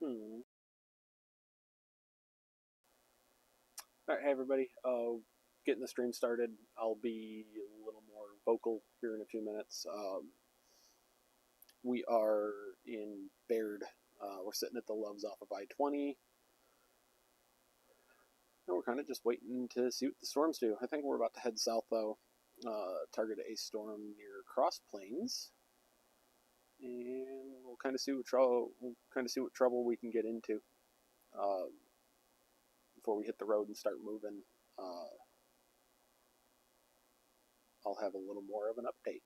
Hmm. All right, hey everybody. Getting the stream started. I'll be a little more vocal here in a few minutes. We are in Baird. We're sitting at the Loves off of I-20, and we're kind of just waiting to see what the storms do. I think we're about to head south though. Target a storm near Cross Plains, and we'll kind of see what trouble we can get into uh, before we hit the road and start moving. I'll have a little more of an update.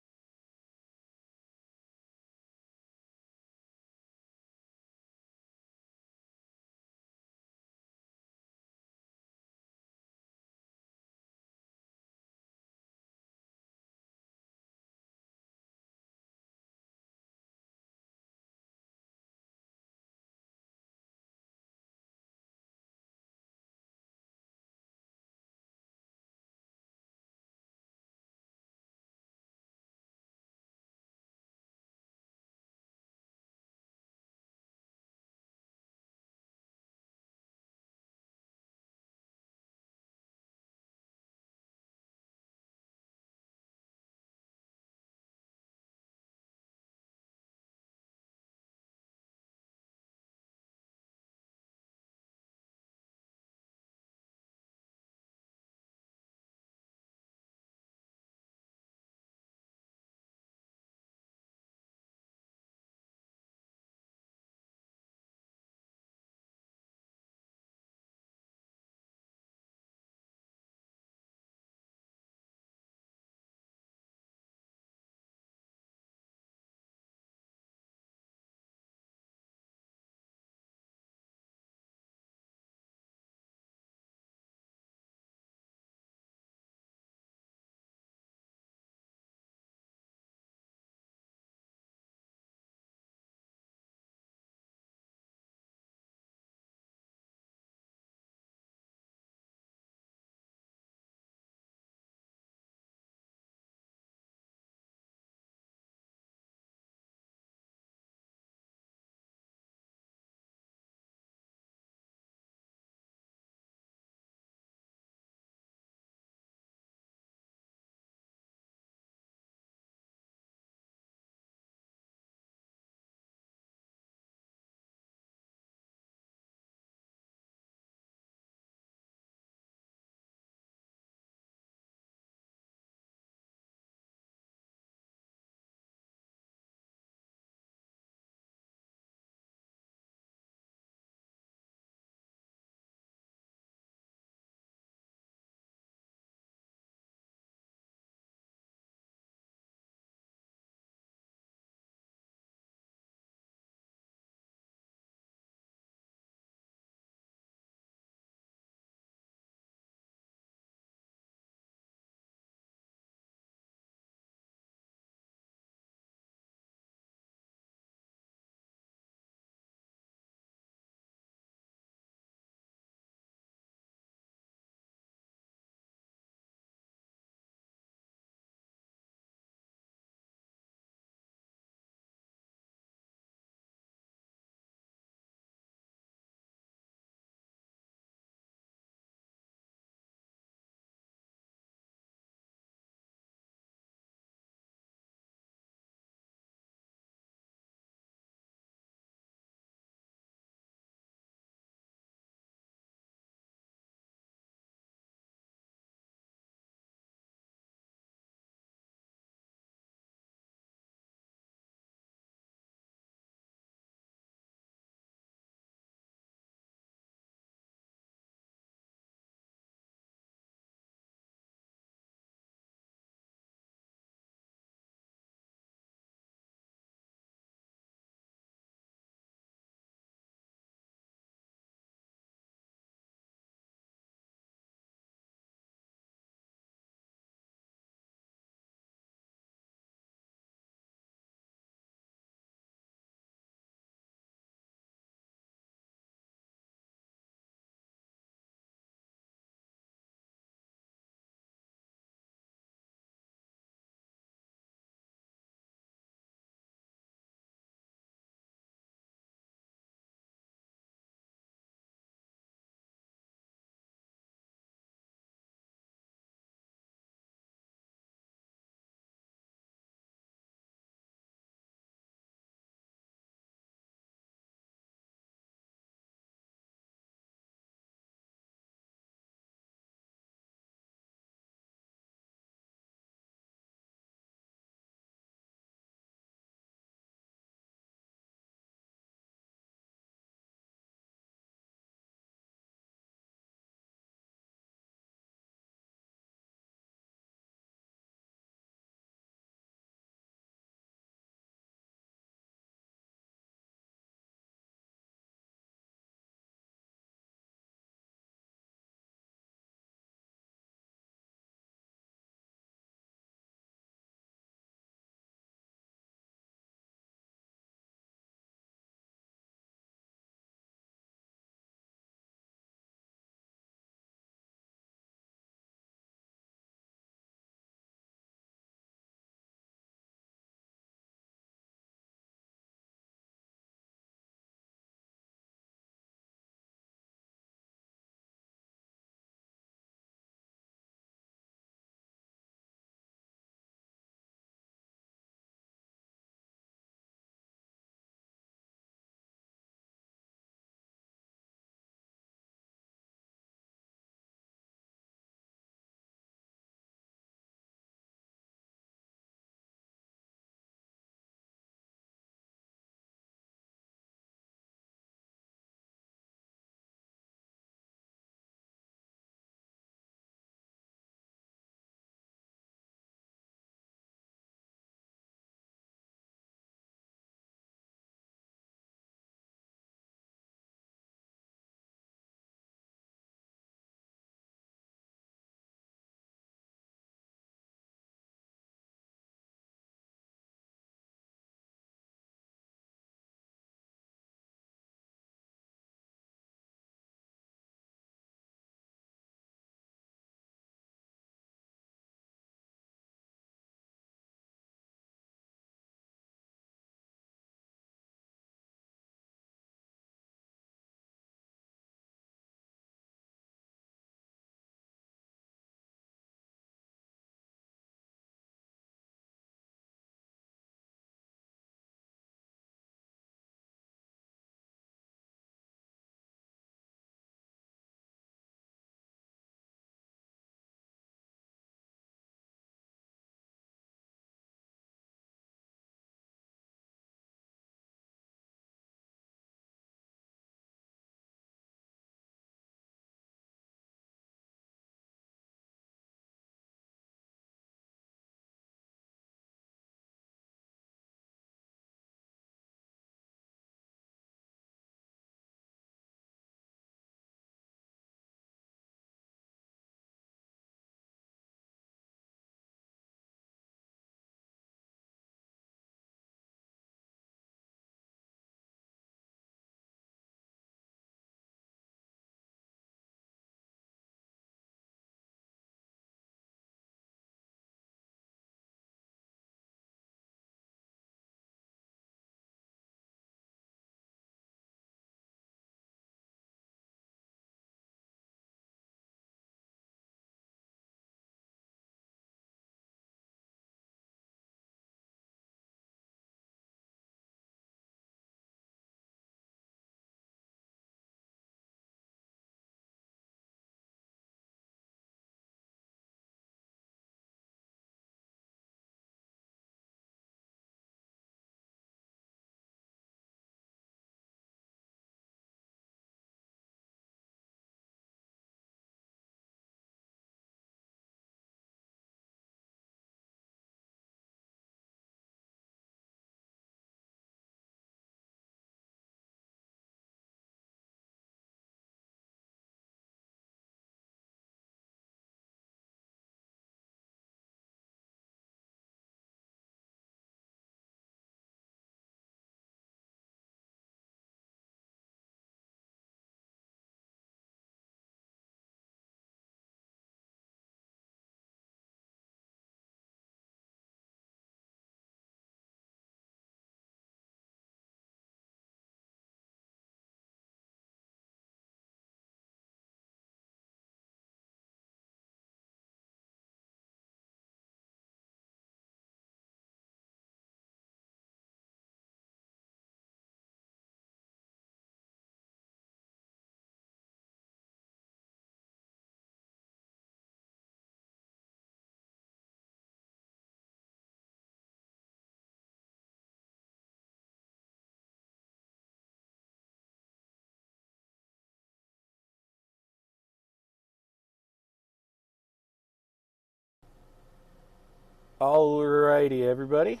Alrighty, everybody.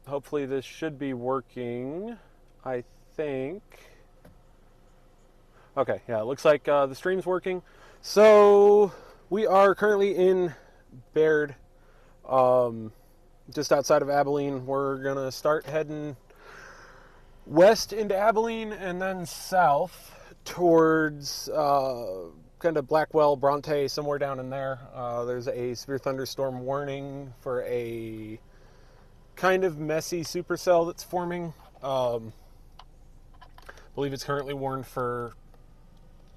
Hopefully this should be working. I think. Okay, yeah, it looks like the stream's working. So we are currently in Baird, just outside of Abilene. We're gonna start heading west into Abilene and then south towards kind of Blackwell, Bronte, somewhere down in there. There's a severe thunderstorm warning for a kind of messy supercell that's forming. I believe it's currently warned for.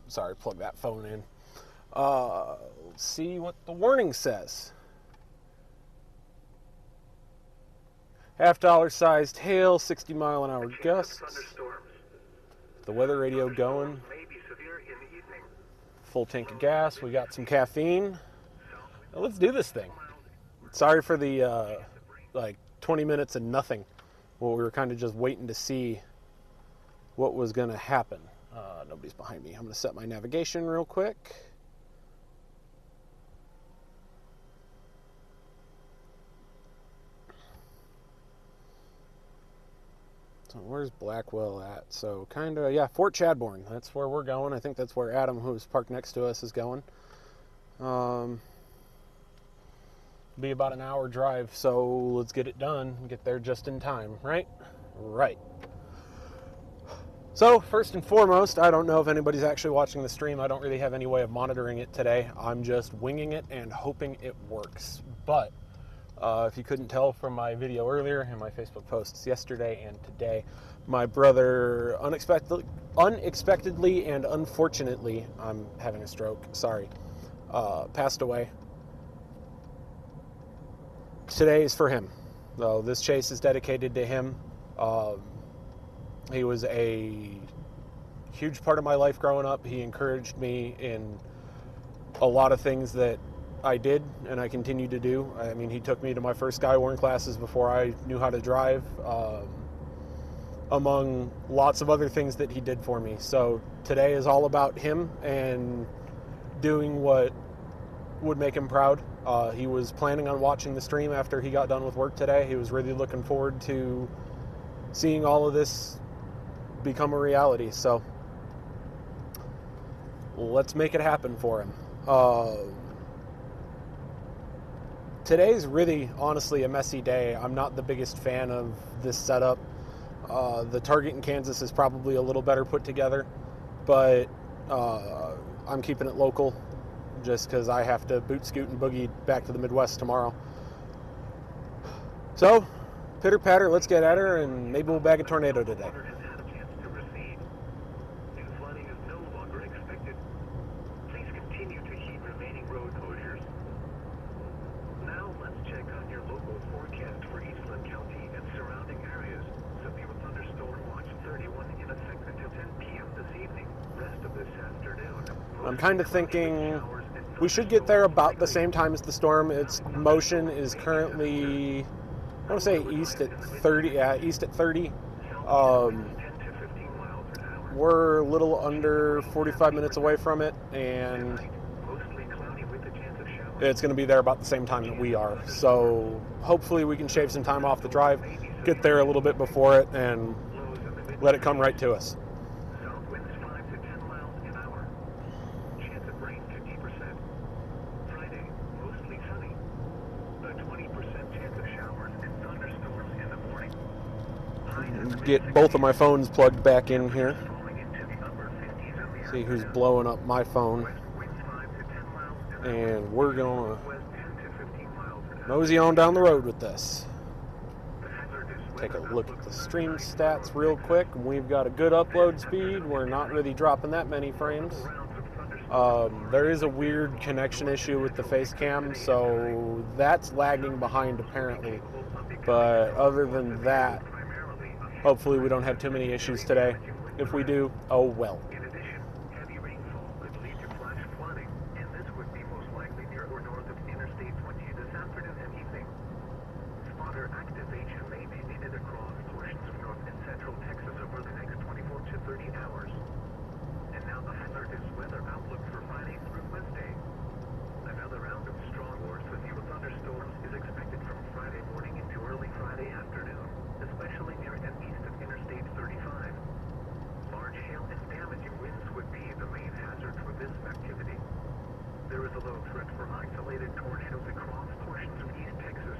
Sorry, plug that phone in. Let's see what the warning says. $50 sized hail, 60 mile an hour gusts. The weather radio going. Full tank of gas. We got some caffeine. Now let's do this thing. Sorry for the 20 minutes and nothing. Well, we were kind of just waiting to see what was going to happen. Nobody's behind me. I'm going to set my navigation real quick. So where's Blackwell at? So kind of, yeah, Fort Chadbourne. That's where we're going. I think that's where Adam, who's parked next to us, is going. Be about an hour drive, so let's get it done and get there just in time, right? Right. So, first and foremost, I don't know if anybody's actually watching the stream. I don't really have any way of monitoring it today. I'm just winging it and hoping it works. But if you couldn't tell from my video earlier and my Facebook posts yesterday and today, my brother unexpectedly and unfortunately, I'm having a stroke, sorry, passed away. Today is for him. So this chase is dedicated to him. He was a huge part of my life growing up. He encouraged me in a lot of things that I did and I continue to do. I mean, he took me to my first Skywarn classes before I knew how to drive, among lots of other things that he did for me. So today is all about him and doing what would make him proud. He was planning on watching the stream after he got done with work today. He was really looking forward to seeing all of this become a reality. So let's make it happen for him. Today's really, honestly, a messy day. I'm not the biggest fan of this setup. The target in Kansas is probably a little better put together, but I'm keeping it local just because I have to boot, scoot, and boogie back to the Midwest tomorrow. So, pitter patter, let's get at her, and maybe we'll bag a tornado today. I'm kind of thinking we should get there about the same time as the storm. Its motion is currently, I want to say east at 30. Yeah, east at 30. We're a little under 45 minutes away from it, and it's going to be there about the same time that we are. So hopefully we can shave some time off the drive, get there a little bit before it, and let it come right to us. Get both of my phones plugged back in here. See who's blowing up my phone. And we're gonna mosey on down the road with this. Take a look at the stream stats real quick. We've got a good upload speed. We're not really dropping that many frames. There is a weird connection issue with the face cam, so that's lagging behind apparently. But other than that, hopefully we don't have too many issues today. If we do, oh well. In addition, heavy rainfall could lead to flash flooding, and this would be most likely near or north of Interstate 20 this afternoon and evening. Spotter activation may be needed across portions of north and central Texas over the next 24 to 30 hours. And now the hazardous weather outlook for Friday through Wednesday. Another Another round of strong or severe thunderstorms is expected from Friday morning into early Friday afternoon, especially near and east of Interstate 35. Large hail and damaging winds would be the main hazard for this activity. There is a low threat for isolated tornadoes across portions of East Texas.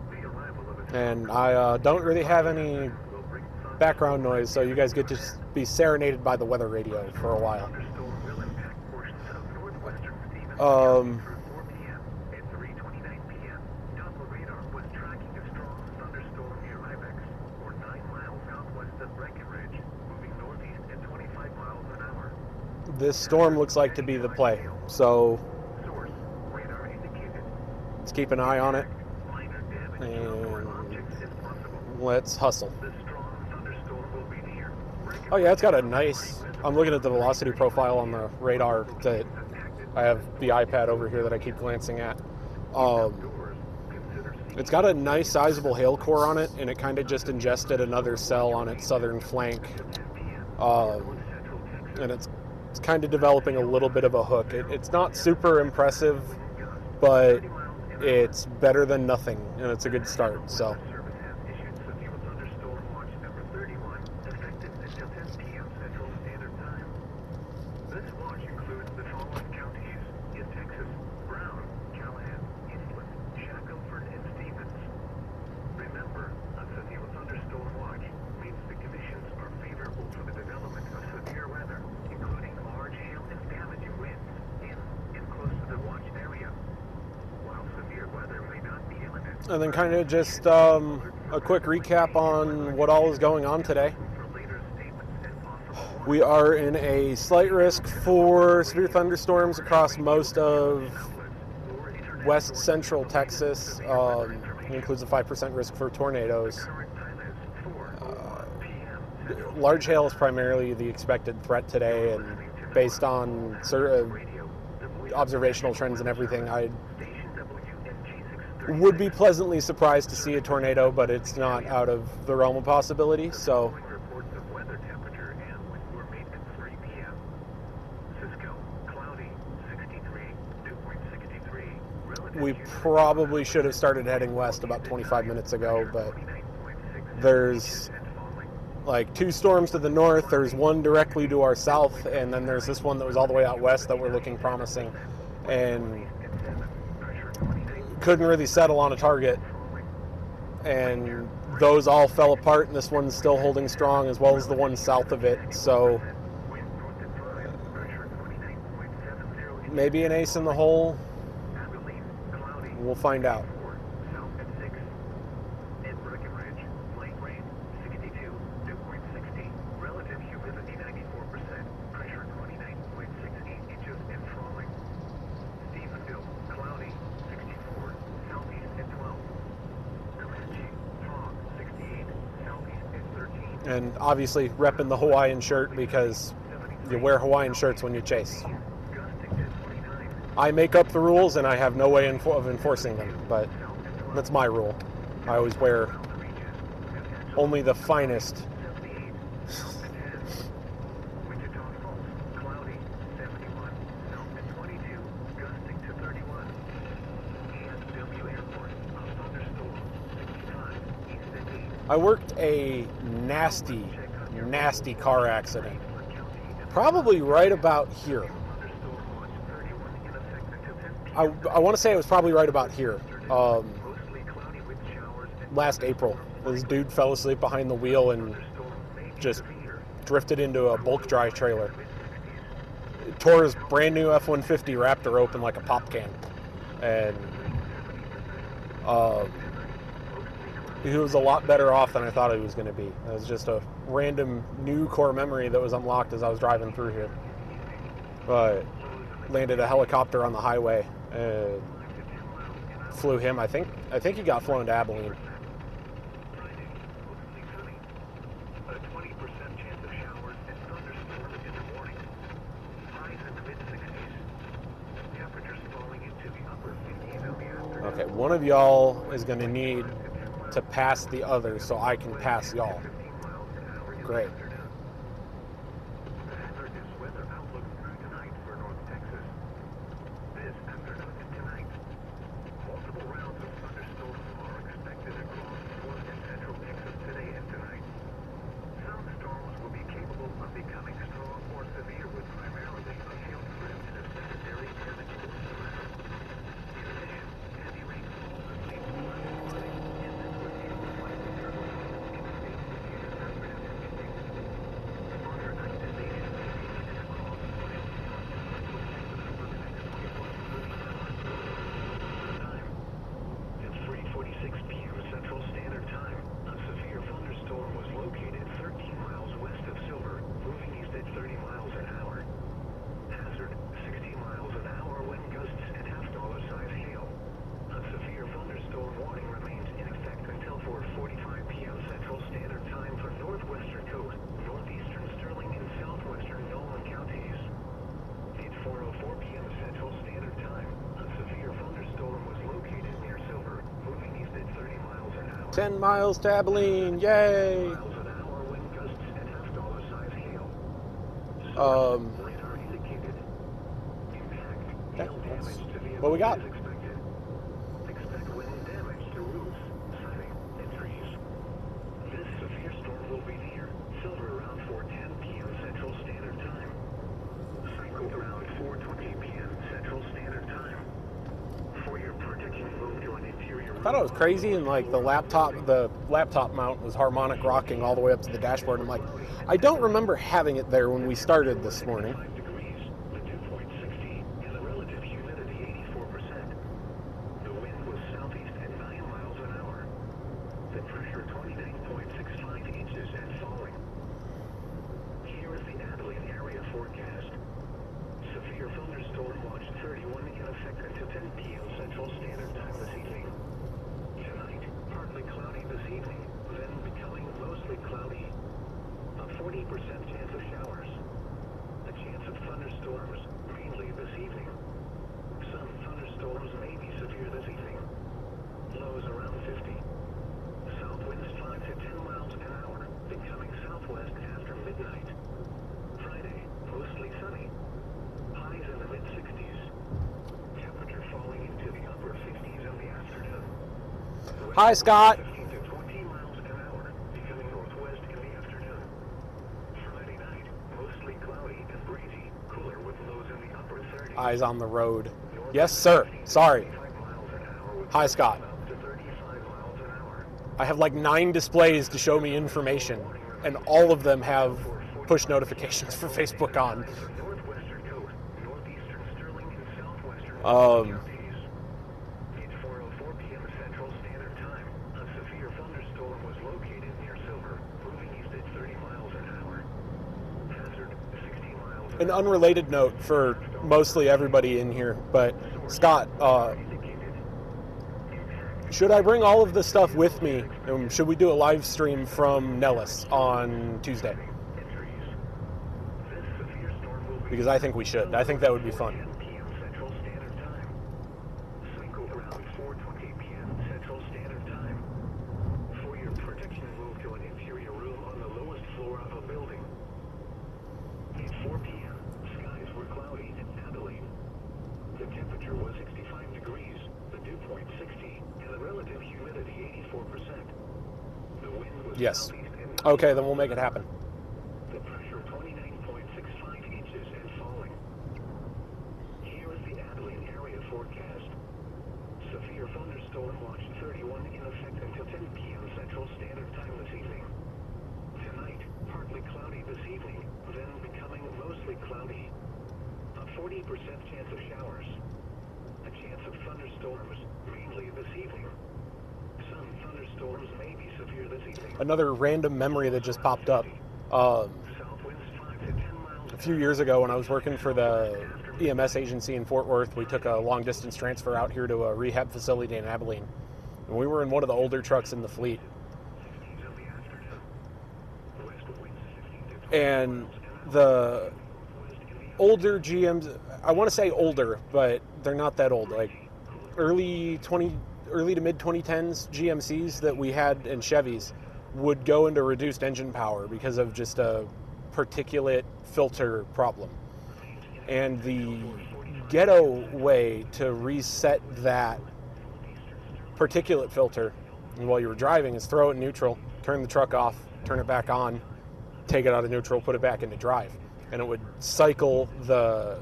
The arrival of a And I don't really have any will bring background noise, so you guys get to be serenaded by the weather radio for a while. thunderstorm will impact portions of northwestern Stevens Um, through 4 p.m. At 3:29 p.m., Doppler radar was tracking a strong thunderstorm near Ibex, or 9 miles southwest of Breckenridge, moving northeast at 25 miles an hour. This storm looks like to be the play, so Source, radar indicated. let's keep an eye on it, Minor damage to foreign objects is possible. let's hustle. The strong thunderstorm will be near. Oh yeah, it's got a nice, I'm looking at the velocity profile on the radar that I have the iPad over here that I keep glancing at. It's got a nice sizable hail core on it, and it kind of just ingested another cell on its southern flank. And it's kind of developing a little bit of a hook. It's not super impressive, but it's better than nothing, and it's a good start. So Service has issued severe thunderstorm watch number 31, effective until 10 p.m. Central Standard Time. This watch includes the following counties: East Texas, Brown, Callahan, Eastland, Shackelford, and Stevens. Remember, a severe thunderstorm watch means the conditions are favorable for the development of severe weather, including large hail and damaging winds in and close to the watch area. While severe weather may not be imminent, and then kind of just a quick recap on what all is going on today. for later statements and possible We are in a slight risk for severe thunderstorms across most of or internet west central Texas. It includes a 5% risk for tornadoes. current time is 4:01 p.m. Central Large hail is primarily the expected threat today, and based on Radio. observational trends and everything, I Station WNG630 would be pleasantly surprised to see a tornado, but it's not out of the realm of possibility. So reports of weather temperature and wind were made at 3 p.m. Cisco, cloudy, 63, dew point 63. Relative we humidity probably should have started heading west about 25 minutes ago, but 29.6 there's and falling. like two storms to the north. There's one directly to our south, and then there's this one that was all the way out west that we're looking promising, and At 7, pressure 29. couldn't really settle on a target. And those all fell apart, and this one's still holding strong, as well as the one south of it. So Wind north at 5, pressure 29.70. maybe an ace in the hole. Abilene, cloudy. We'll find out. 4, south at 6. In Breckenridge, light rain, 62, dew point 60. Relative humidity 94%. Pressure 29.68 inches and falling. Stephenville, cloudy, 64, southeast at 12. Comanche, fog, 68, southeast at 13. And obviously repping the Hawaiian shirt, because you wear Hawaiian shirts when you chase. Gusting to 29. I make up the rules, and I have no way of enforcing them, but that's my rule. I always wear only the finest. 78, south at 10. Wichita Falls, cloudy, 71, south at 22, gusting to 31. ASW Airport, a thunderstorm, 65, east at 8. I worked a nasty car accident, probably right about here. Thunderstorm watch 31 in effect until 10 p.m. I want to say it was probably right about here. Mostly cloudy with showers and Last April, this dude fell asleep behind the wheel and thunderstorms may be just severe. drifted into a bulk dry trailer. It tore his brand new F-150 Raptor open like a pop can, and he was a lot better off than I thought he was going to be. It was just a random new core memory that was unlocked as I was driving through here. But landed a helicopter on the highway and flew him. I think he got flown to Abilene. Friday, mostly sunny. A 20% chance of showers and thunderstorms in the morning. Highs in the mid-60s. Temperatures falling into the upper 50s in the afternoon. Okay, one of y'all is going to need to pass the other so I can pass y'all. 15 miles an hour in the Great. afternoon. The hazardous weather outlook through tonight for North Texas. This afternoon 10 miles to Abilene, yay! Miles an hour wind gusts and half-dollar size hail. Radar indicated. Impact. Yeah, Hail that's damage to vehicles what we got. is expected. Expect wind damage to roofs, siding, and trees. This severe storm will be near Silver around 4:10 p.m. Central Standard Time. Psycho around 4:20 p.m. Central Standard Time. For your protection, move to an interior. I thought it was crazy, and like the laptop mount was harmonic rocking all the way up to the dashboard. I'm like, I don't remember having it there when we started this morning. 5 degrees, the dew point 60, and the relative humidity 84%. The wind was southeast at 9 miles an hour. The pressure 29.65 inches and falling. Here is the Abilene area forecast. Severe thunderstorm watch 31 in effect until 10 p.m. Central Standard Time this evening. Tonight, partly cloudy this evening, then becoming mostly cloudy. A 40% chance of showers. A chance of thunderstorms, mainly this evening. Some thunderstorms may be severe this evening. Lows around 50. South winds 5 to 10 miles an hour, becoming southwest after midnight. Friday, mostly sunny. Highs in the mid-60s. Temperature falling into the upper 50s in the afternoon. Hi, Scott. 15 to 20 miles an hour, becoming northwest in the afternoon. Friday night, mostly cloudy and breezy, cooler with lows in the upper 30s. Eyes on the road. Yes, sir. Sorry. 35 miles an hour with Hi, Scott. up to 35 miles an hour. I have like 9 displays to show me information, and all of them have push notifications for Facebook on. Northwestern coast, northeastern Sterling and southwestern Um, counties. It's 4:04 p.m. Central Standard Time. A severe thunderstorm was located near Silver, moving east at 30 miles an hour. Hazard 60 miles An unrelated note for mostly everybody in here, but Scott, indicated. should I bring all of this stuff with me? Should we do a live stream from Nellis on Tuesday? Entries. This severe storm will be Because I think we should. I think that would be fun. 10 p.m. Central Standard Time. Cycle around 4:20 p.m. Central Standard Time. For your protection, move to an interior room on the lowest floor of a building. At 4 p.m., skies were cloudy in Abilene. The temperature was 65 degrees, the dew point 60, and the relative humidity 84%. The wind was Yes. southeast and Okay, then we'll make it happen. the pressure 29.65 inches and falling. Here is the Abilene area forecast. Severe thunderstorm watch 31 in effect until 10 p.m. Central Standard Time this evening. Tonight, partly cloudy this evening, then becoming mostly cloudy. A 40% chance of showers. A chance of thunderstorms, mainly this evening. Some thunderstorms may be severe this evening. Another random memory that just popped up. South winds 5 to 10 miles A few years ago when I was working for the EMS agency in Fort Worth, we took a long distance transfer out here to a rehab facility in Abilene. And we were in one of the older trucks in the fleet. And the older GMs, I want to say older, but they're not that old, like early to mid 2010s GMCs that we had in Chevys would go into reduced engine power because of just a particulate filter problem. And the ghetto way to reset that particulate filter while you were driving is throw it in neutral, turn the truck off, turn it back on, take it out of neutral, put it back into drive. And it would cycle the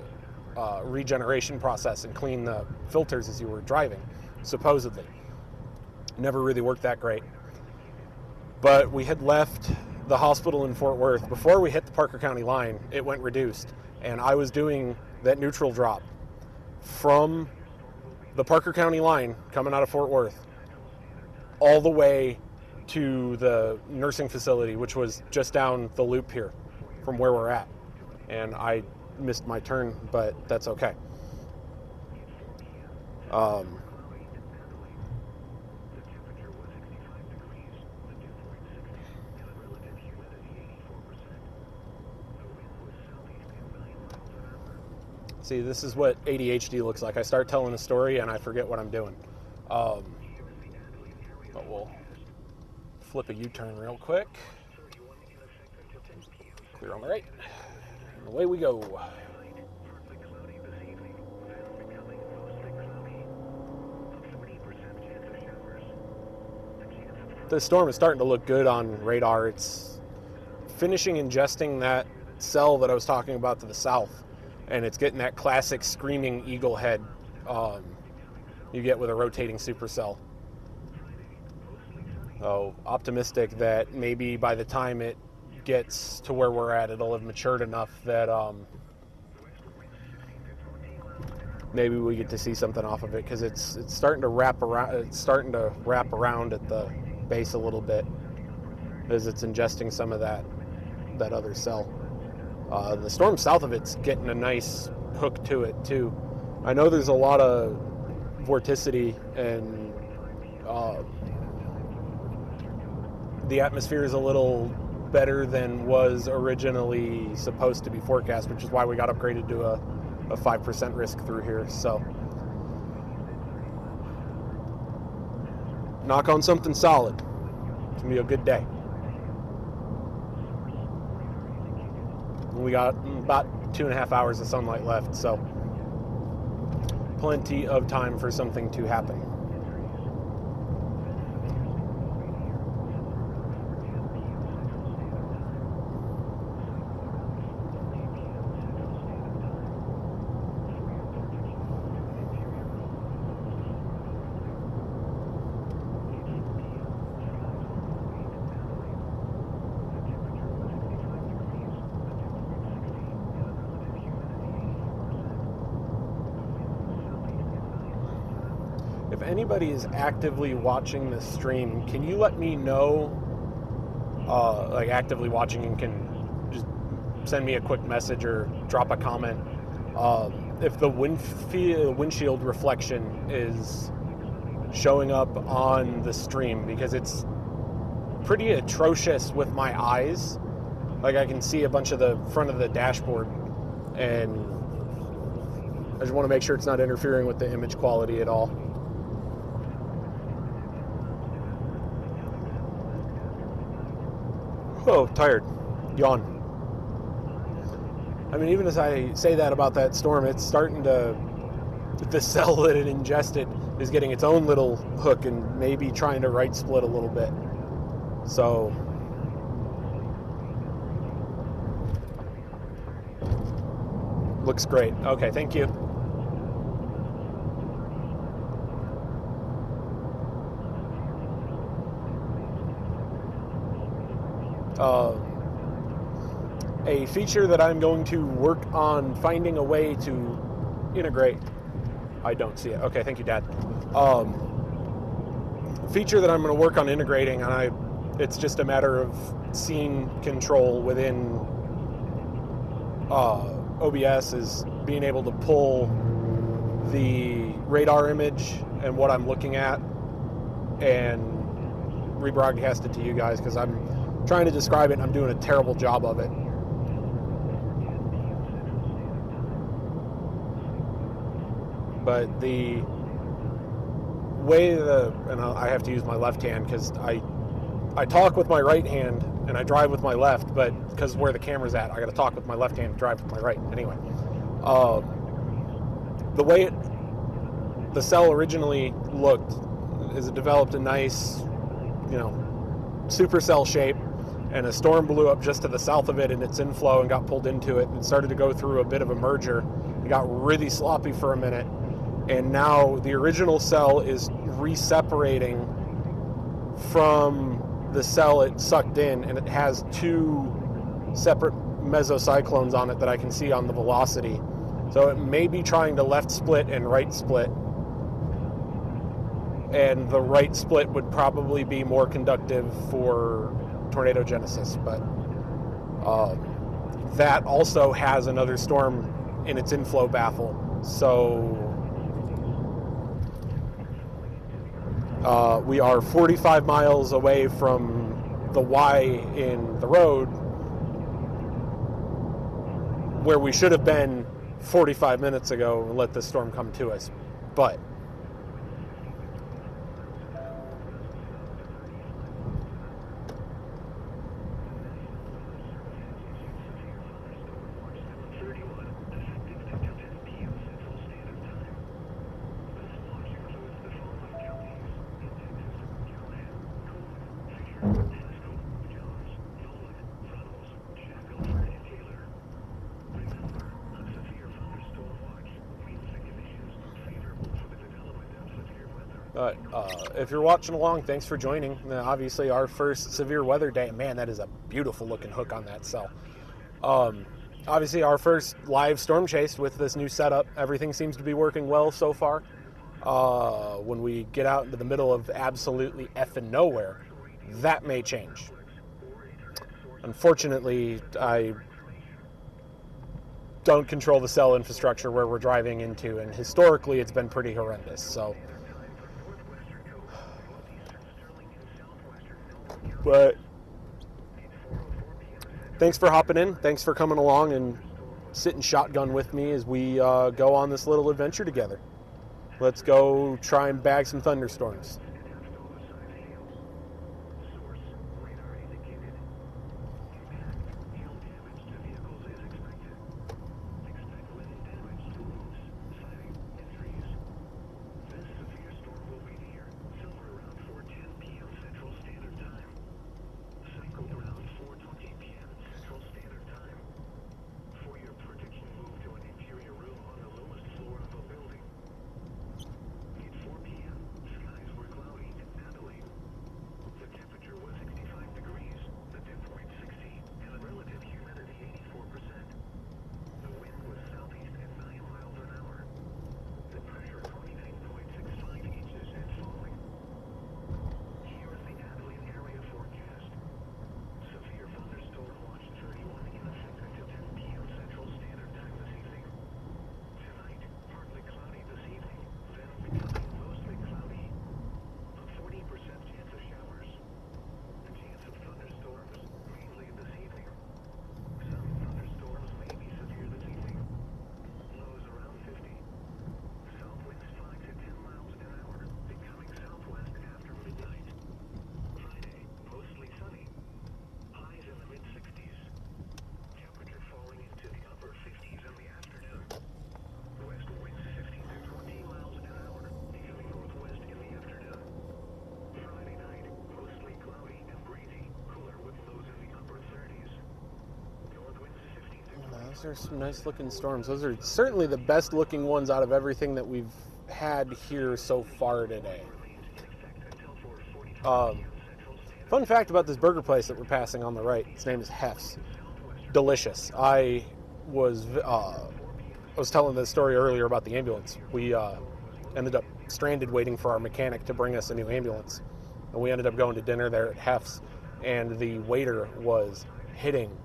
regeneration process and clean the filters as you were driving, supposedly. Never really worked that great. But we had left the hospital in Fort Worth. Before we hit the Parker County line, it went reduced. And I was doing that neutral drop from the Parker County line coming out of Fort Worth all the way to the nursing facility, which was just down the loop here from where we're at. And I missed my turn, but that's okay. See, this is what ADHD looks like. I start telling a story and I forget what I'm doing. But we'll flip a U-turn real quick. Clear on the right. And away we go. The storm is starting to look good on radar. It's finishing ingesting that cell that I was talking about to the south, and it's getting that classic screaming eagle head you get with a rotating supercell. So optimistic that maybe by the time it gets to where we're at, it'll have matured enough that maybe we get to see something off of it, because it's starting to wrap around. It's starting to wrap around at the base a little bit as it's ingesting some of that other cell. The storm south of it's getting a nice hook to it too. I know there's a lot of vorticity, and the atmosphere is a little better than was originally supposed to be forecast, which is why we got upgraded to a 5% risk through here. So knock on something solid. It's gonna be a good day. We got about 2.5 hours of sunlight left, so plenty of time for something to happen. If anybody is actively watching this stream, can you let me know, like actively watching, and can just send me a quick message or drop a comment, if the windshield reflection is showing up on the stream, because it's pretty atrocious with my eyes. Like, I can see a bunch of the front of the dashboard, and I just want to make sure it's not interfering with the image quality at all. Oh, tired. Yawn. I mean, even as I say that about that storm, it's starting to... The cell that it ingested is getting its own little hook and maybe trying to right split a little bit. So... looks great. Okay, thank you. A feature that I'm going to work on finding a way to integrate. I don't see it. Okay, thank you, Dad. Feature that I'm going to work on integrating, and it's just a matter of scene control within OBS, is being able to pull the radar image and what I'm looking at and rebroadcast it to you guys, because I'm trying to describe it and I'm doing a terrible job of it. But the way and I have to use my left hand because I talk with my right hand and I drive with my left, but because where the camera's at, I got to talk with my left hand and drive with my right. Anyway, the way the cell originally looked is it developed a nice, supercell shape, and a storm blew up just to the south of it in its inflow and got pulled into it and started to go through a bit of a merger. It got really sloppy for a minute, and now the original cell is re-separating from the cell it sucked in, and it has two separate mesocyclones on it that I can see on the velocity. So it may be trying to left split and right split, and the right split would probably be more conductive for tornado genesis, but that also has another storm in its inflow baffle. So we are 45 miles away from the Y in the road, where we should have been 45 minutes ago and let this storm come to us. But If you're watching along, thanks for joining. Obviously, our first severe weather day. Man, that is a beautiful looking hook on that cell. Obviously, our first live storm chase with this new setup. Everything seems to be working well so far. When we get out into the middle of absolutely effing nowhere, that may change. Unfortunately, I don't control the cell infrastructure where we're driving into, and historically it's been pretty horrendous. So, but thanks for hopping in. Thanks for coming along and sitting shotgun with me as we go on this little adventure together. Let's go try and bag some thunderstorms. Those are some nice looking storms. Those are certainly the best looking ones out of everything that we've had here so far today. Fun fact about this burger place that we're passing on the right, its name is Hef's. Delicious. I was telling the story earlier about the ambulance. We ended up stranded waiting for our mechanic to bring us a new ambulance. And we ended up going to dinner there at Hef's, and the waiter was hitting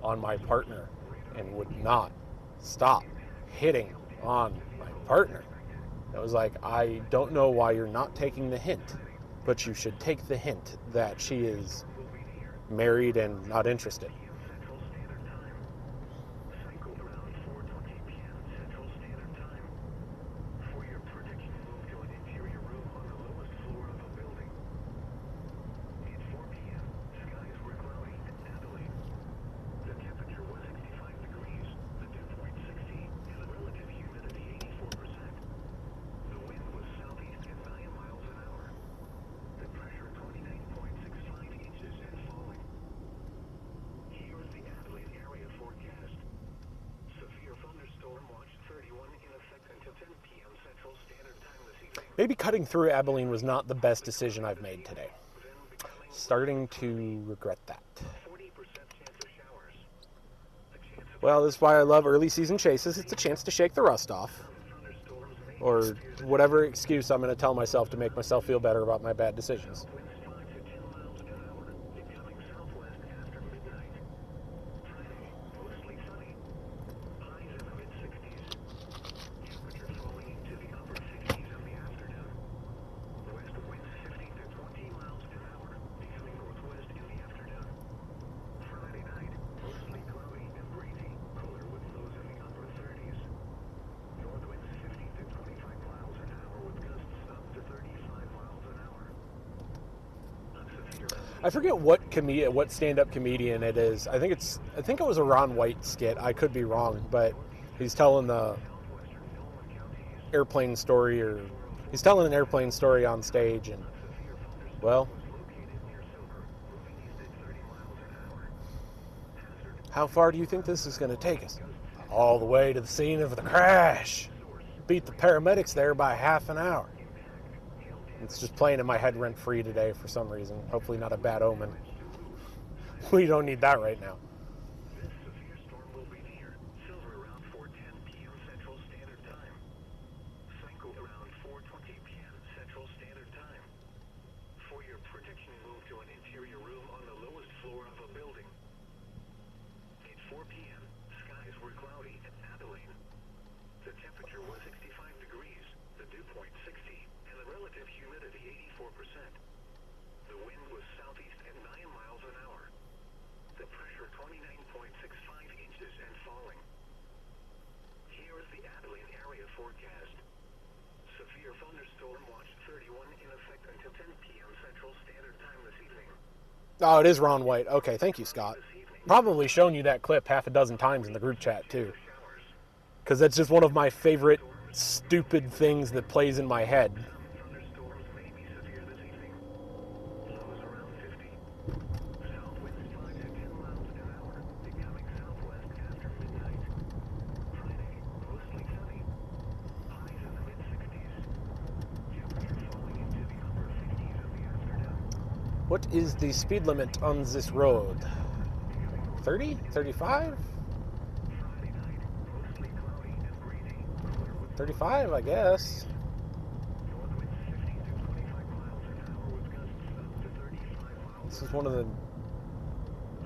on my partner and would not stop hitting on my partner. It was like, I don't know why you're not taking the hint, but you should take the hint that she is married and not interested. Maybe cutting through Abilene was not the best decision I've made today. Starting to regret that. Well, this is why I love early season chases. It's a chance to shake the rust off. Or whatever excuse I'm going to tell myself to make myself feel better about my bad decisions. I forget what stand-up comedian it is. I think it was a Ron White skit. I could be wrong, but he's telling the airplane story, or he's telling an airplane story on stage, and well, how far do you think this is going to take us? All the way to the scene of the crash. Beat the paramedics there by half an hour. It's just playing in my head rent-free today for some reason. Hopefully not a bad omen. We don't need that right now. This severe storm will be near Silver around 4:10 p.m. Central Standard Time. Sanko around 4:20 p.m. Central Standard Time. For your protection, move to an interior room on the lowest floor of a building. At 4 p.m., skies were cloudy at Adelaide. The temperature was 65 degrees, the dew point 60, and the relative humidity 84%. The wind was southeast at 9 miles an hour. The pressure 29.65 inches and falling. Here is the Adelaide area forecast. Severe thunderstorm watch 31 in effect until 10 p.m. Central Standard Time this evening. Oh, it is Ron White. Okay, thank you, Scott. Probably shown you that clip half a dozen times in the group chat, too. Because that's just one of my favorite stupid things that plays in my head. Thunderstorms may be severe this evening. Lows around 50. South winds 5 to 10 miles an hour, becoming southwest after midnight. Friday, mostly sunny. Highs in the mid-60s. Temperature falling into the upper 50s in the afternoon. What is the speed limit on this road? 30? 35? Friday night, mostly cloudy and breezy. Cooler with 35, I guess. north winds 15 to 25 miles an hour with gusts up to 35 miles. This is one of the... A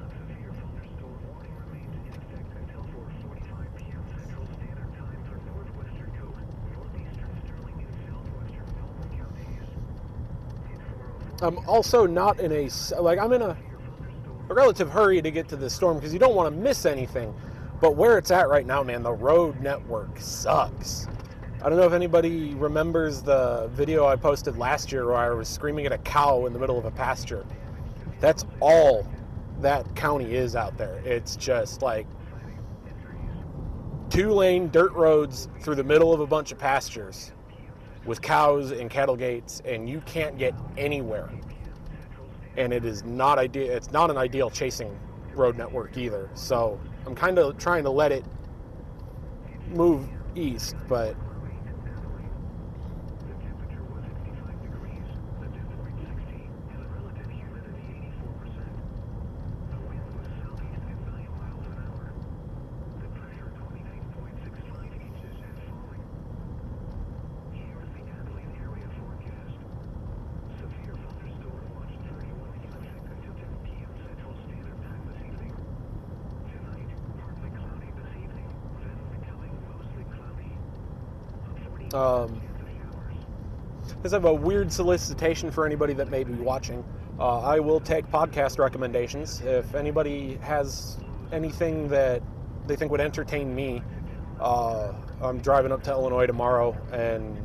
severe thunderstorm warning remains in effect until 4:45 p.m. Central Standard Time for northwestern coast, northeastern Sterling, and southwestern Melbourne counties. At 4:04 I'm also not in a... Like, I'm in a relative hurry to get to this storm because you don't want to miss anything. But where it's at right now, man, the road network sucks. I don't know if anybody remembers the video I posted last year where I was screaming at a cow in the middle of a pasture. That's all that county is out there. It's just like 2-lane dirt roads through the middle of a bunch of pastures with cows and cattle gates, and you can't get anywhere. And it is not ideal. It's not an ideal chasing road network either. So I'm kind of trying to let it move east, but the temperature was 65 degrees, the dew point 60, and the relative humidity 84%. The wind was southeast at 9 miles an hour. The pressure 29.65 inches and falling. Here is the Adelaide area forecast. Severe thunderstorm watch 31 in effect until 10 p.m. Central Standard Time this evening. Tonight, partly cloudy this evening, then becoming mostly cloudy. A 40% chance of showers. because I have a weird solicitation for anybody that may be watching. I will take podcast recommendations. If anybody has anything that they think would entertain me, I'm driving up to Illinois tomorrow, and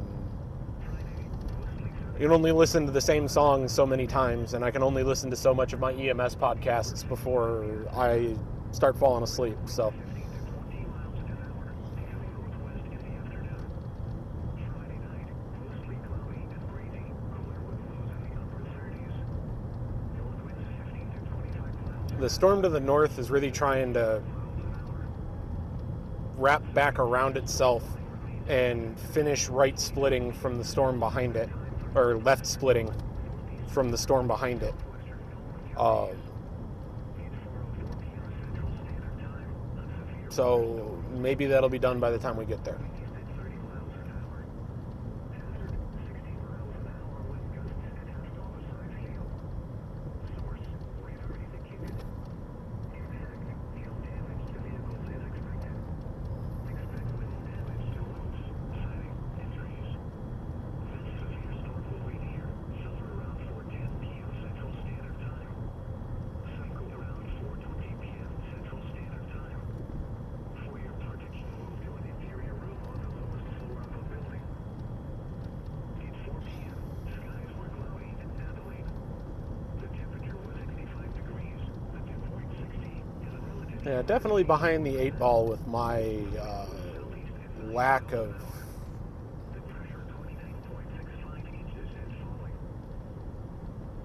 you can only listen to the same song so many times, and I can only listen to so much of my EMS podcasts before I start falling asleep. So 20 miles an hour, becoming northwest in the afternoon. Friday night, mostly cloudy and breezy, cooler with lows in the upper 30s. North winds 15 to 25 miles the storm to the north is really trying to wrap back around itself and finish right splitting from the storm behind it, or left splitting from the storm behind it. So maybe that'll be done by the time we get there. 30 miles an hour. Hazard 60 miles an hour wind gusts and half homicide hail. Source radar indicated. Impact hail damage to vehicles is expected. Expect wind damage to roofs, siding, and trees. This severe storm will be near Silver around 4:10 p.m. Central Standard Time. Sanko around 4:20 p.m. Central Standard Time. For your protection, move to an interior room on the lowest floor of a building. At 4 p.m., skies were cloudy in Adelaide. The temperature was 65 degrees, the dew point 60, and the relative Yeah, definitely behind the 8 ball with my lack of... the pressure 29.65 inches and falling.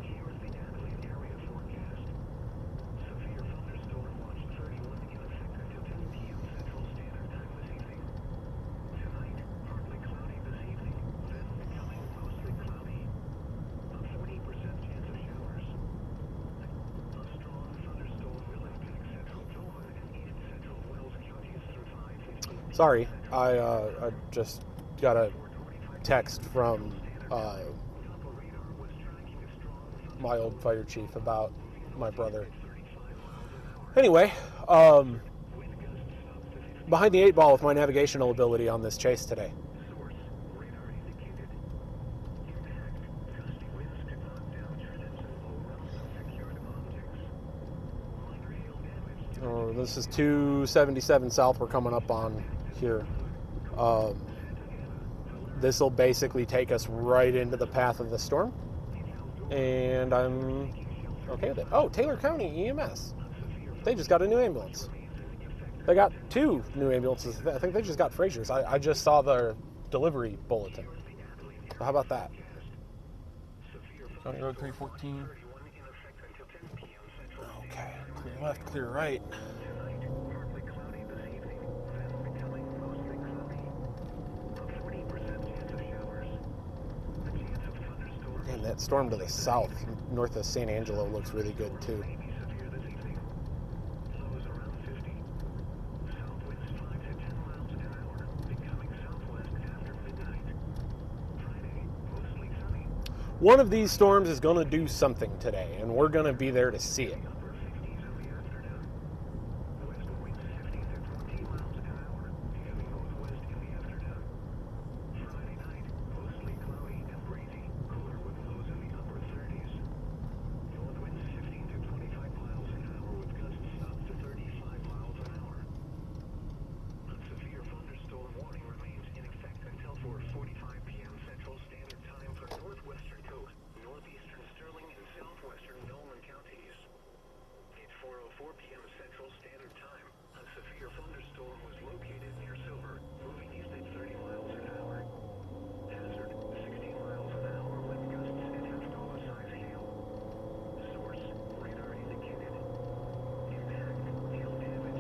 Here is the Adelaide area forecast. Severe thunderstorm watch 31 in effect until 10 p.m. Central Standard Time this evening. Tonight, partly cloudy this evening, then becoming mostly cloudy. A Sorry, I just got a text from my old fire chief about my brother. Anyway, behind the 8 ball with my navigational ability on this chase today. Oh, this is 277 south we're coming up on here. This will basically take us right into the path of the storm. And I'm okay with it. Oh, Taylor County EMS. They just got a new ambulance. They got 2 new ambulances. I think they just got Fraser's. I just saw the delivery bulletin. So how about that? County Road 314. Okay, clear left, clear right. Damn, that storm to the south, north of San Angelo, looks really good too. One of these storms is going to do something today, and we're going to be there to see it.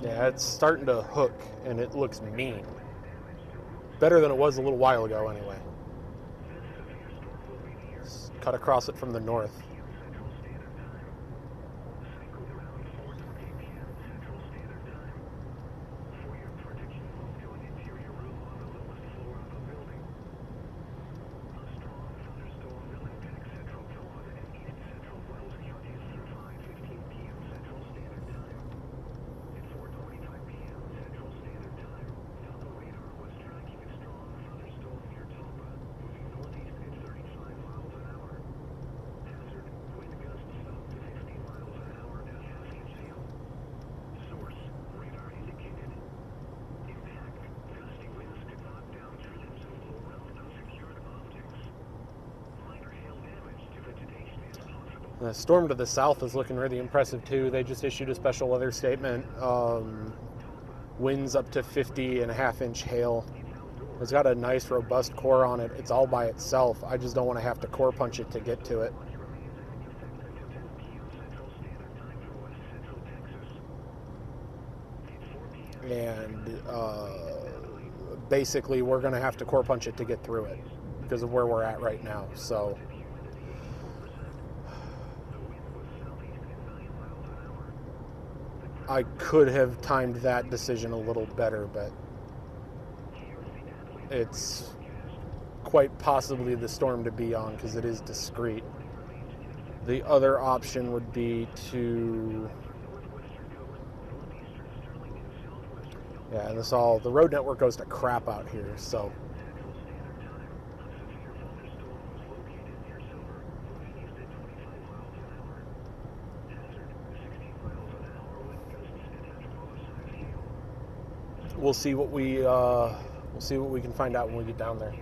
Yeah, it's starting to hook, and it looks mean. Better than it was a little while ago, anyway. Just cut across it from the north. The storm to the south is looking really impressive too. They just issued a special weather statement. Winds up to 50.5-inch hail. It's got a nice robust core on it. It's all by itself. I just don't want to have to core punch it to get to it. And basically we're going to have to core punch it to get through it because of where we're at right now. So I could have timed that decision a little better, but it's quite possibly the storm to be on because it is discrete. The other option would be to... Yeah, and the road network goes to crap out here, so... We'll see what we can find out when we get down there.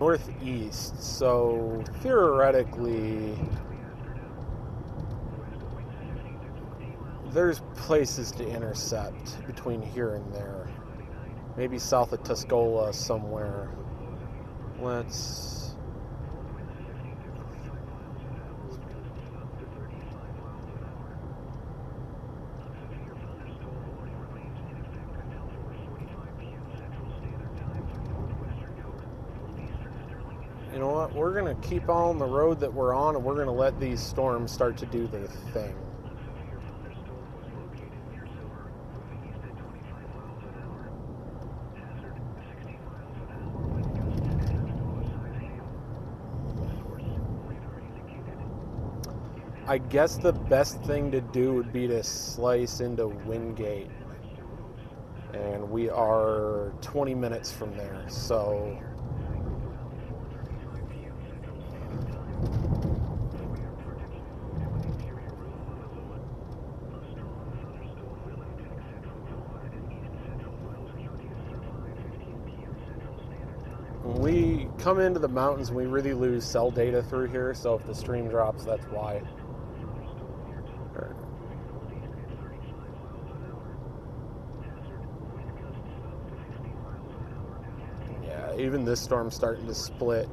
northeast, so theoretically there's places to intercept between here and there. Maybe south of Tuscola somewhere. Let's... You know what? We're going to keep on the road that we're on, and we're going to let these storms start to do their thing. I guess the best thing to do would be to slice into Wingate. And we are 20 minutes from there, so... We come into the mountains and we really lose cell data through here, so if the stream drops, that's why. Yeah, even this storm's starting to split.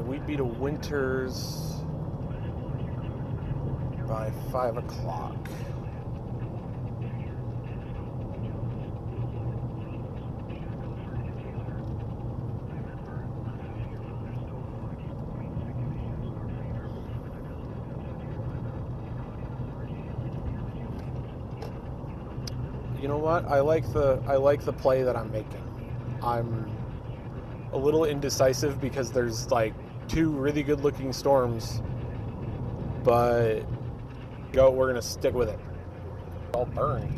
We'd be to Winters by 5 o'clock. You know what? I like the play that I'm making. I'm a little indecisive because there's like 2 really good looking storms, but we're gonna stick with it. I'll burn.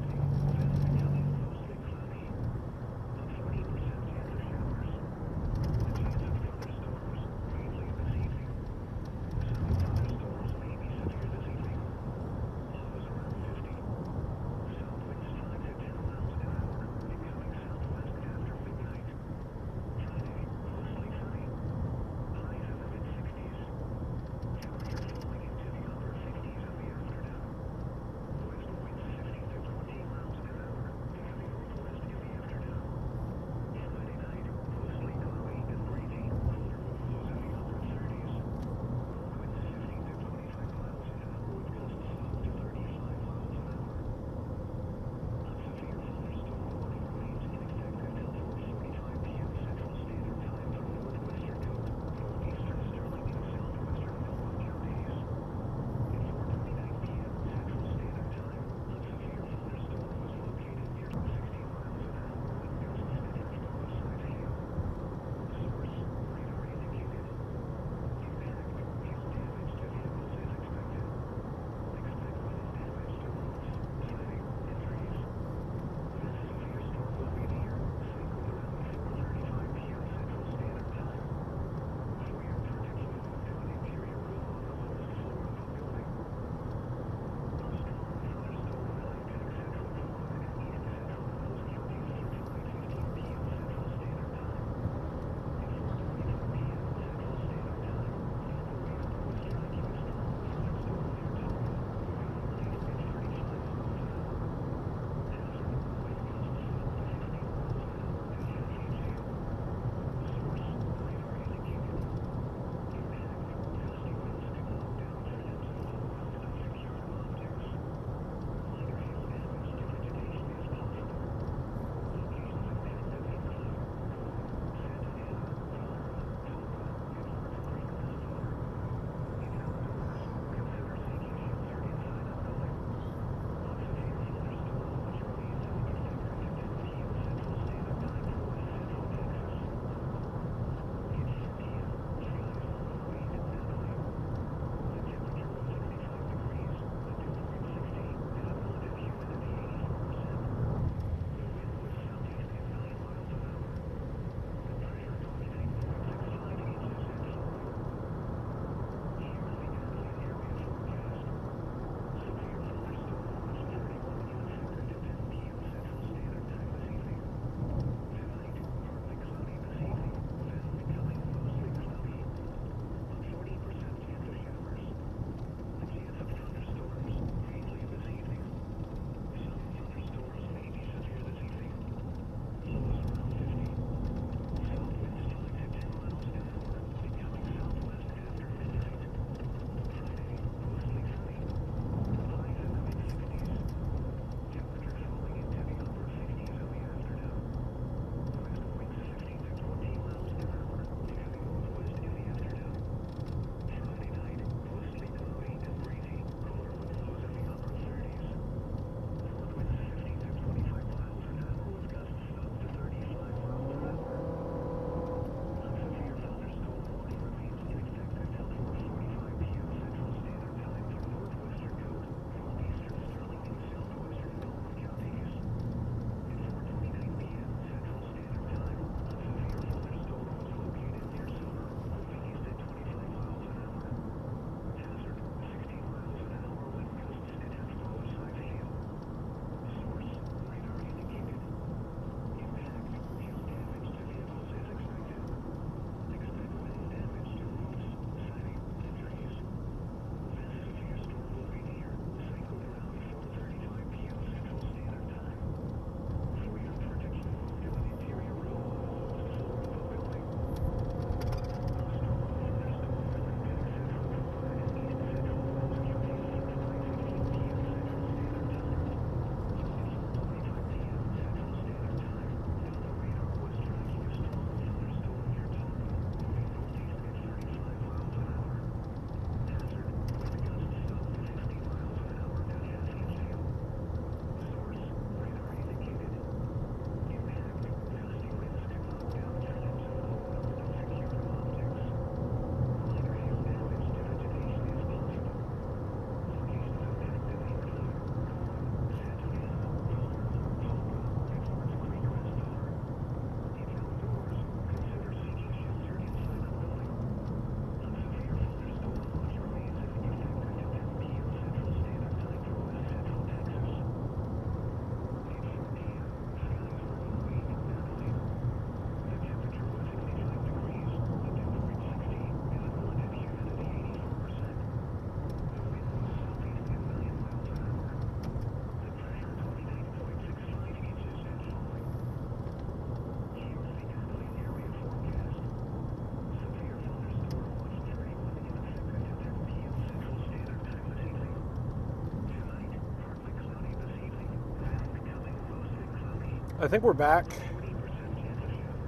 I think we're back.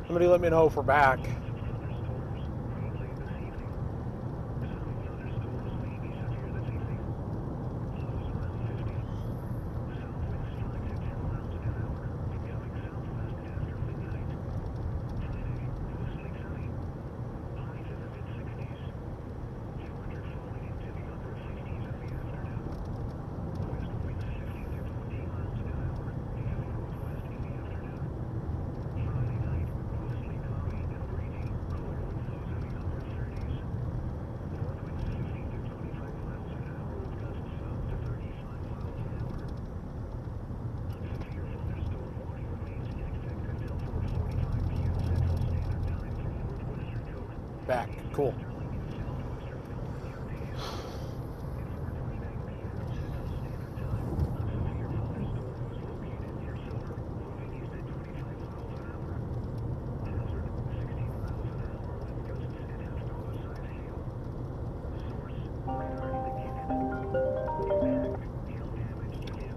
Somebody let me know if we're back. Back. Cool.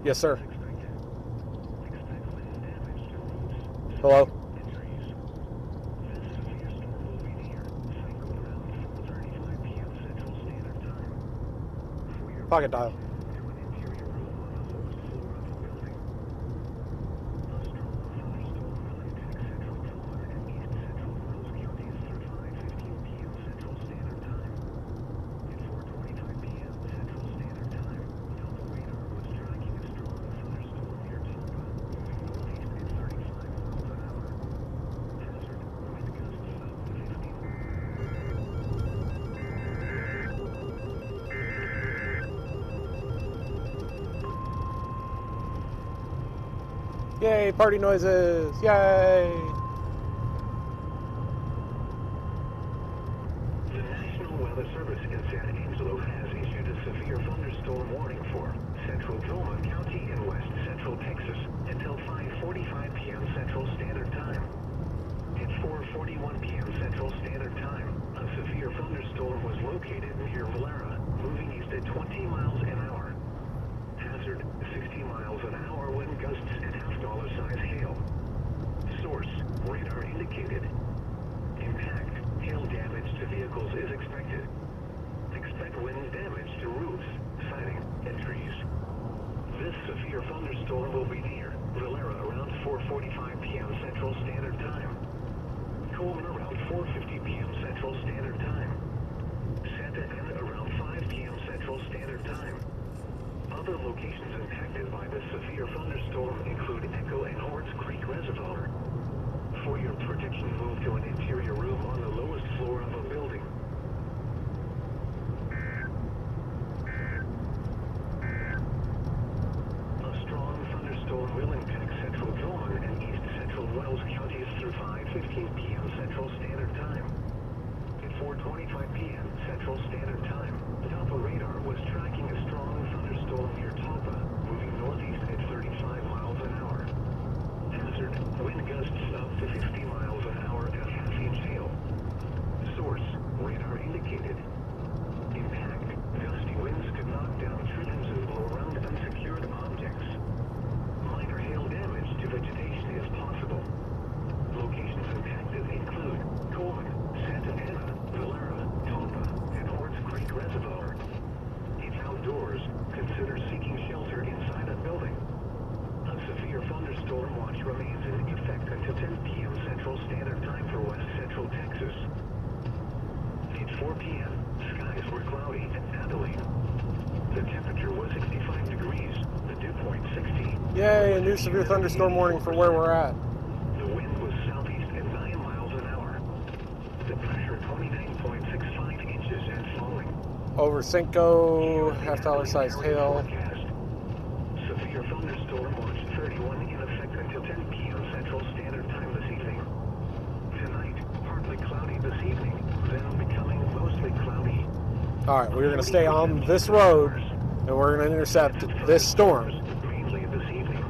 Yes, sir. Hello? Pocket dial. Yay, party noises! Yay! The National Weather Service in San Angelo has issued a severe thunderstorm warning for Central Toma County in west central Texas until 5:45 p.m. Central Standard Time. At 4:41 p.m. Central Standard Time, a severe thunderstorm was located near Valera, moving east at 20 miles an hour. Hazard, 60 miles an hour wind gusts and half-dollar size hail. Source, radar indicated. Impact, hail damage to vehicles is expected. Expect wind damage to roofs, siding, and trees. This severe thunderstorm will be near Valera around 4:45 p.m. Central Standard Time. Coleman around 4:50 p.m. Central Standard Time. Santa Ana around 5 p.m. Central Standard Time. Other locations impacted by the severe thunderstorm include Echo and Horns Creek Reservoir. For your protection, move to an interior room on the lowest floor of a building. A strong thunderstorm will impact central Tillman and east central Wells counties through 5:15 p.m. Central Standard Time. At 4:25 p.m. Central Standard Time, Tampa radar was tracking a strong thunderstorm near Tampa, moving northeast at 35 miles an hour. Hazard, wind gusts up to 50 miles an hour and a half-inch hail. Source, radar indicated. Impact, gusty winds could knock down trees and blow around unsecured objects. Minor hail damage to vegetation is possible. Locations impacted include Coleman, Santa Ana, Valera, Tampa, and Horns Creek Reservoir. If outdoors, consider seeking shelter inside a building. A severe thunderstorm watch remains in effect until 10 p.m. Central Standard Time for west central Texas. At 4 p.m., skies were cloudy at Abilene. The temperature was 65 degrees, the dew point 60. Yay, a new severe thunderstorm warning for where we're at. The wind was southeast at 9 miles an hour. The pressure 29.65 inches and falling. Over Cinco, half-dollar sized hail. Severe thunderstorm watch 31 in effect until 10 p.m. Central Standard Time this evening. Tonight, partly cloudy this evening, then becoming mostly cloudy. Alright, we're going to stay on this road, and we're going to intercept this storm, Mainly this evening.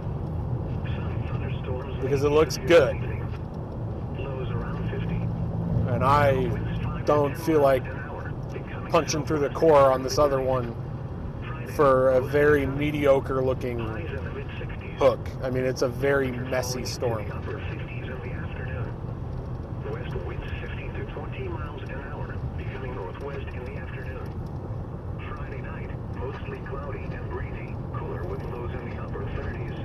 Some thunderstorms because it looks good. Lows around 50. And I don't feel like punching through the core on this other one for a very mediocre looking Highs in the mid-60s. hook. I mean, it's a very messy storm. Upper 50s in the afternoon. West winds 15 to 20 miles an hour, becoming northwest in the afternoon. Friday night, mostly cloudy and breezy, cooler with lows in the upper 30s.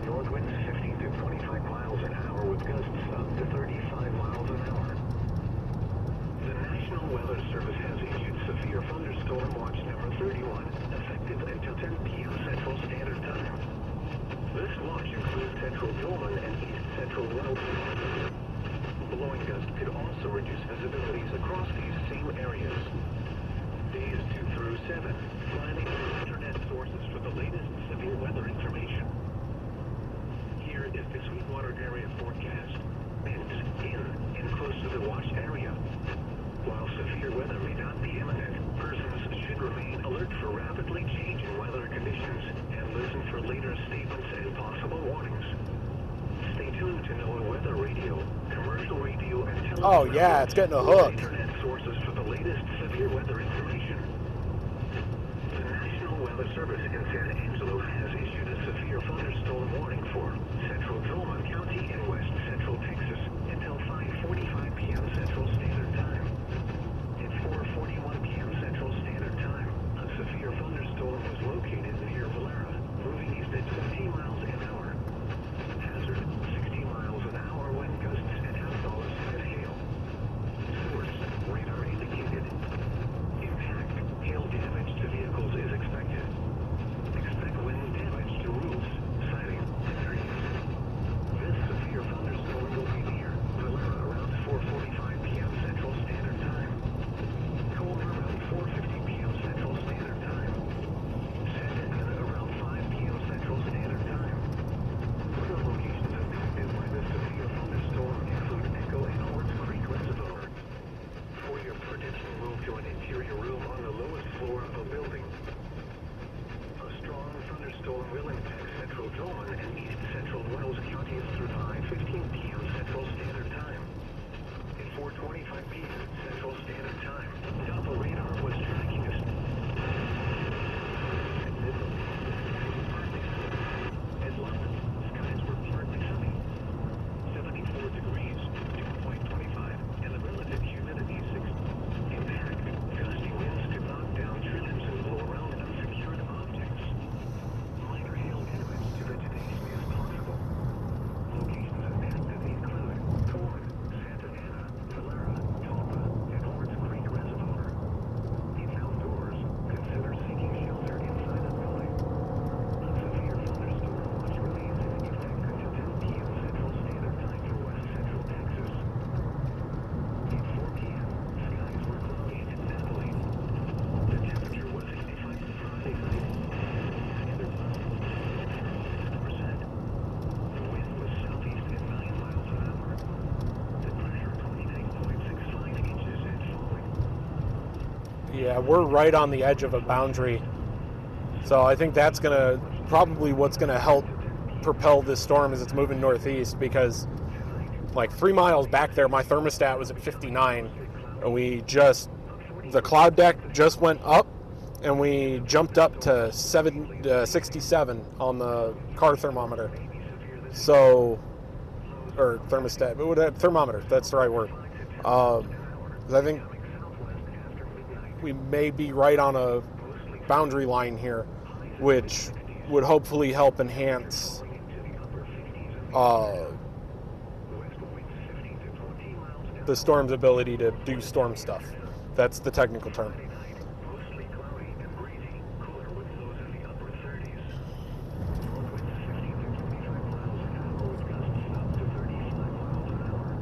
North winds 15 to 25 miles an hour with gusts up to 35 miles an hour. The National Weather Service has issued severe thunderstorm watch number 31, effective until 10 p.m. Central Standard Time. This watch includes central Pullman and east central Wells. Blowing gusts could also reduce visibilities across these same areas. Days 2 through 7. Find internet sources for the latest severe weather information. Here is the Sweetwater area forecast. Winds in and close to the watch area. While severe weather may not be imminent, persons should remain alert for rapidly changing weather conditions and listen for later statements and possible warnings. Stay tuned to NOAA Weather Radio, commercial radio, and television. Oh yeah, it's getting a hook. Internet sources for the latest severe weather information. The National Weather Service in San Angelo has issued a severe thunderstorm warning for central Truman County and west central Texas until 5:45 p.m. Central Standard Time. At 4:41 p.m. Central Standard Time, a severe thunderstorm was located near Valera, moving east at 20 miles an hour. Hazard, 60 miles an hour wind gusts and $50 and hail. Source, radar indicated. Impact, hail damage to vehicles is expected. Expect wind damage to roofs, siding, and trees. This severe thunderstorm will be near Valera around 4:45 p.m. Central Standard Time. Colmer around 4:50 p.m. Central Standard Time. Santa Ana around 5 p.m. Central Standard Time. Other locations impacted by this severe thunderstorm include Echo and Horns Creek Reservoir. For your protection, move to an interior room on the lowest floor of a building. A strong thunderstorm will impact central Truman and east central Wells counties through 5:15 p.m. Central Standard Time. At 4:25 p.m. Central Standard Time, Doppler radar was tracking us. At London, skies were partly sunny. 74 degrees, dew point 25, and the relative humidity 60. Impact, gusty winds could knock down trims and blow around unsecured objects. Minor hail damage to vegetation is possible. Locations impacted include Coleman, Santa Ana, Valera, Talpa, and Horns Creek Reservoir. If outdoors, consider seeking shelter inside a building. A severe thunderstorm watch remains in effect until 10 p.m. Central Standard Time for west central Texas. At 4 p.m., skies were cloudy and dazzling. The temperature was 65 Friday night. Standard cloud was 60%. The wind was southeast at 9 miles an hour. The pressure 29.65 inches and falling. Yeah, we're right on the edge of a boundary. So I think that's probably what's gonna help propel this storm as it's moving northeast, because like 3 miles back there, my thermostat was at 59, and the cloud deck just went up, and we jumped up to 67 on the car thermometer. So, or thermostat, but thermometer, that's the right word. 'Cause I think we may be right on a boundary line here, which would hopefully help enhance the storm's ability to do storm stuff. That's the technical term. Mostly cloudy and breezy, cooler with lows in the upper 30s. North winds 15 to 25 miles an hour with gusts up to 35 miles an hour.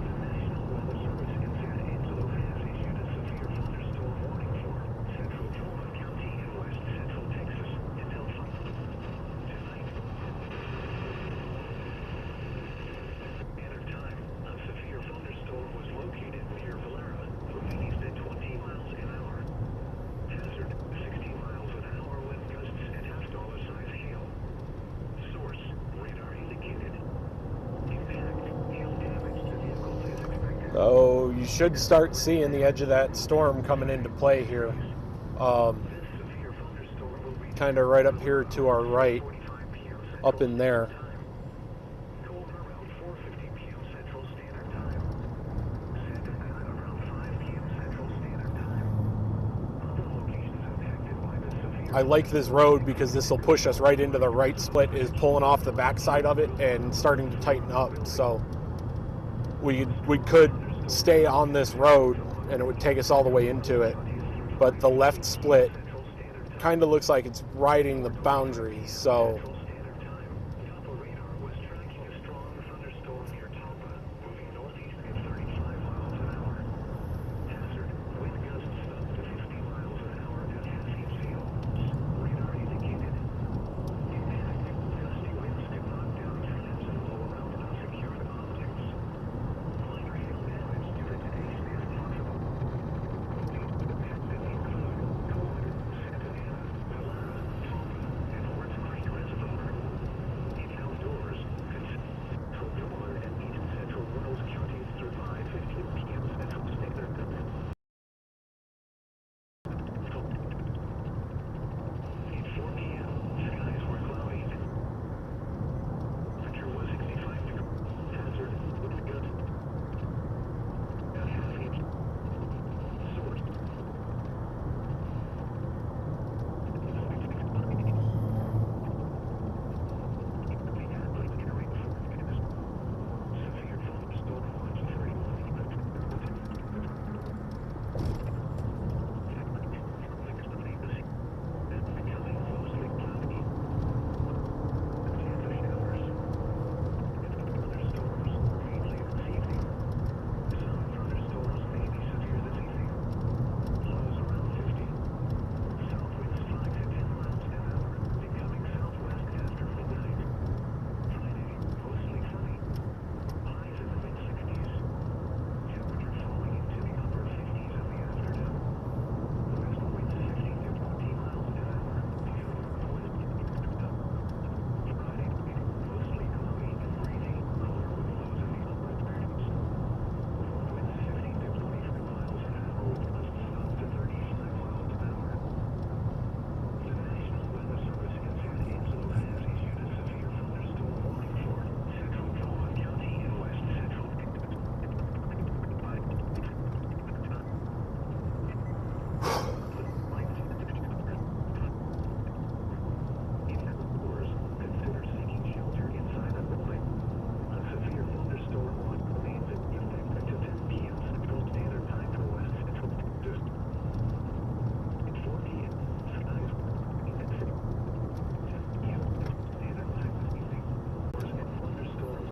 The National Weather Service in San Angelo has issued a severe thunderstorm warning for central Truman County and west central Texas until 5 tonight. Standard Time, a severe thunderstorm was located near Valera, moving east at 20 miles an hour. Hazard, 60 miles an hour wind gusts and $50 size hail. Source, radar indicated. Impact, hail damage to vehicles is expected. Oh, you should start seeing the edge of that storm coming into play here. This severe thunderstorm will be Kind of right up here to our right. up in there. I like this road because this will push us right into the right split, is pulling off the backside of it and starting to tighten up. So we could stay on this road and it would take us all the way into it. But the left split kind of looks like it's riding the boundary. So